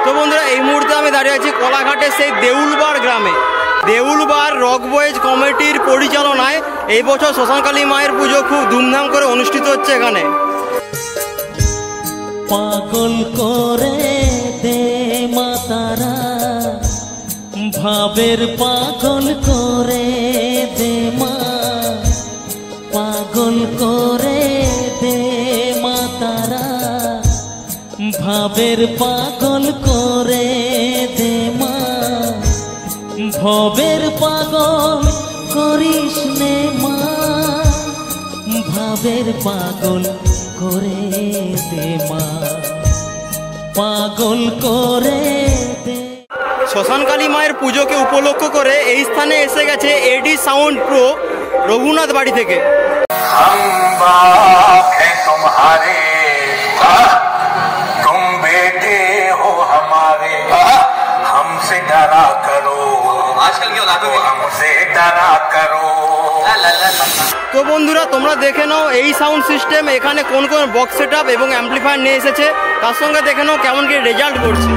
তো বন্ধুরা এই মুহূর্তে আমি দাঁড়িয়ে আছি কোলাঘাটের সেই দেউলবার গ্রামে। দেউলবার রক বয়েজ কমিটির পরিচালনায় এই বছর শ্মশানকালী মায়ের পুজো খুব ধুমধাম করে অনুষ্ঠিত হচ্ছে এখানে। পাগল করে দে মাতারা, ভাবের পাগল করে দে মা, পাগল করে দে মাতারা, ভাবের পাগল করে দে মা, ভবের পাগল করিস নে মা, ভাবের পাগল করে দে মা, পাগল করে দে। শ্মশানকালী মায়ের পুজোকে উপলক্ষ করে এই স্থানে এসে গেছে এডি সাউন্ড প্রো রঘুনাথ বাড়ি থেকে। तुम बेटे हो हमारे, हमसे डरा करो, आजकल की औलादों में हमसे डरा करो। তো বন্ধুরা তোমরা দেখে নাও এই সাউন্ড সিস্টেম এখানে কোন কোন বক্স সেটআপ এবং অ্যাম্পলিফায়ার নিয়ে এসেছে, তার সঙ্গে দেখে নাও কেমন কি রেজাল্ট করছে।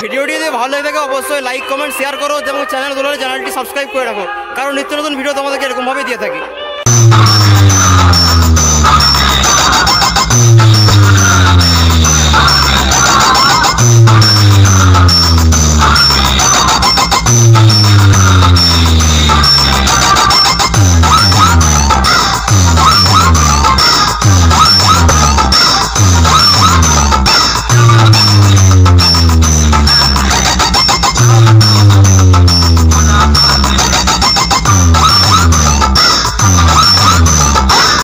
ভিডিওটি যদি ভালো লাগে থাকে অবশ্যই লাইক কমেন্ট শেয়ার করো এবং চ্যানেলটি সাবস্ক্রাইব করে রাখো, কারণ নিত্য নতুন ভিডিও তোমাদেরকে এরকমভাবে দিয়ে থাকি।